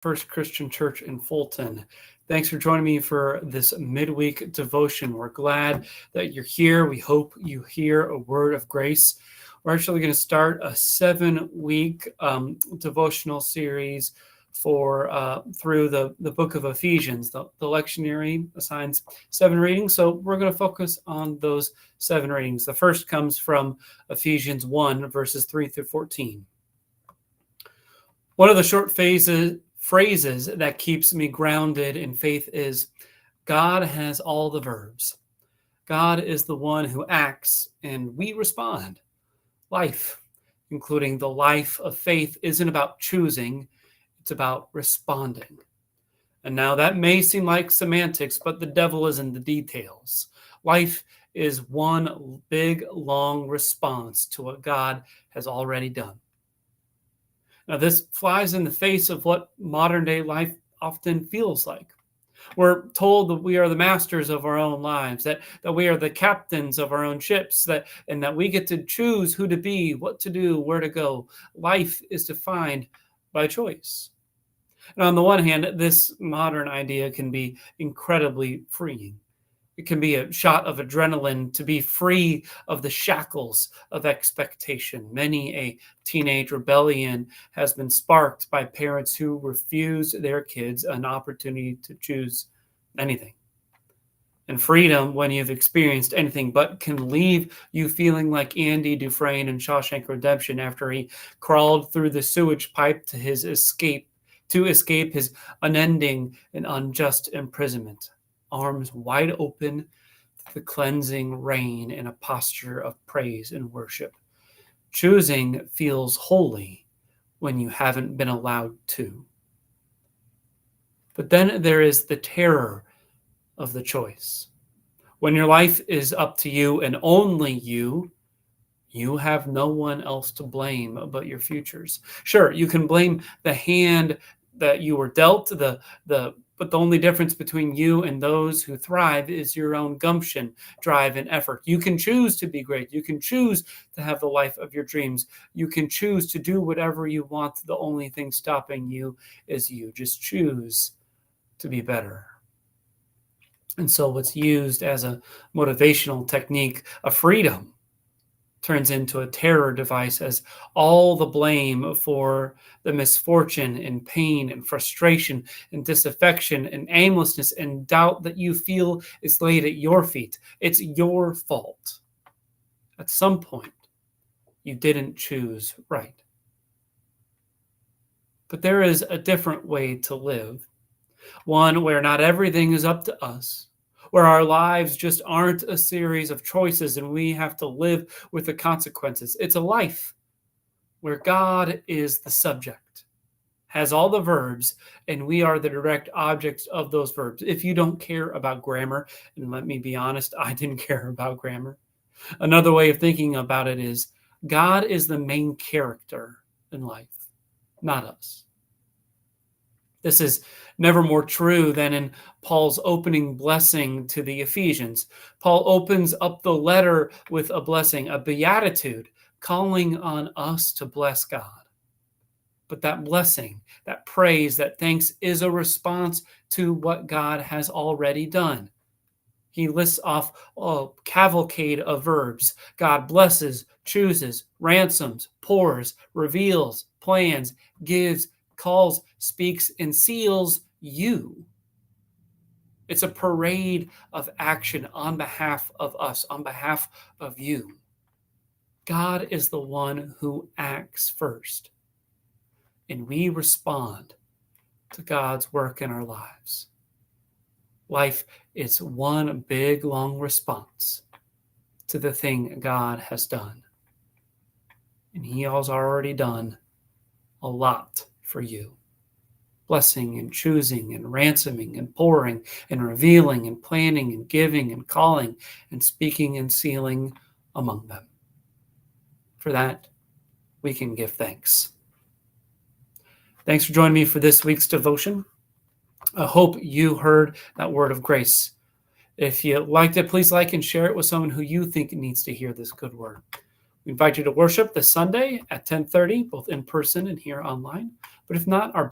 First Christian Church in Fulton. Thanks for joining me for this midweek devotion. We're glad that you're here. We hope you hear a word of grace. We're actually going to start a 7-week devotional series through the book of Ephesians. The lectionary assigns 7 readings, so we're going to focus on those 7 readings. The first comes from Ephesians 1, verses 3 through 14. One of the short phrases that keeps me grounded in faith is, God has all the verbs. God is the one who acts and we respond. Life, including the life of faith, isn't about choosing, it's about responding. And now that may seem like semantics, but the devil is in the details. Life is one big, long response to what God has already done. Now, this flies in the face of what modern day life often feels like. We're told that we are the masters of our own lives, that we are the captains of our own ships, and that we get to choose who to be, what to do, where to go. Life is defined by choice. And on the one hand, this modern idea can be incredibly freeing. It can be a shot of adrenaline to be free of the shackles of expectation. Many a teenage rebellion has been sparked by parents who refuse their kids an opportunity to choose anything. And freedom, when you've experienced anything but, can leave you feeling like Andy Dufresne in Shawshank Redemption after he crawled through the sewage pipe to escape his unending and unjust imprisonment. Arms wide open to the cleansing rain in a posture of praise and worship. Choosing feels holy when you haven't been allowed to. But then there is the terror of the choice. When your life is up to you and only you have no one else to blame but your futures. Sure, you can blame the hand that you were dealt, but the only difference between you and those who thrive is your own gumption, drive, and effort. You can choose to be great. You can choose to have the life of your dreams. You can choose to do whatever you want. The only thing stopping you is you. Just choose to be better. And so what's used as a motivational technique of freedom turns into a terror device as all the blame for the misfortune and pain and frustration and disaffection and aimlessness and doubt that you feel is laid at your feet. It's your fault. At some point, you didn't choose right. But there is a different way to live, one where not everything is up to us, where our lives just aren't a series of choices and we have to live with the consequences. It's a life where God is the subject, has all the verbs, and we are the direct objects of those verbs. If you don't care about grammar, and let me be honest, I didn't care about grammar. Another way of thinking about it is God is the main character in life, not us. This is never more true than in Paul's opening blessing to the Ephesians. Paul opens up the letter with a blessing, a beatitude, calling on us to bless God. But that blessing, that praise, that thanks is a response to what God has already done. He lists off a cavalcade of verbs. God blesses, chooses, ransoms, pours, reveals, plans, gives, calls, speaks, and seals you. It's a parade of action on behalf of us, on behalf of you. God is the one who acts first, and we respond to God's work in our lives. Life is one big, long response to the thing God has done. And He has already done a lot for you. Blessing and choosing and ransoming and pouring and revealing and planning and giving and calling and speaking and sealing among them. For that, we can give thanks. Thanks for joining me for this week's devotion. I hope you heard that word of grace. If you liked it, please like and share it with someone who you think needs to hear this good word. We invite you to worship this Sunday at 10:30, both in person and here online. But if not, our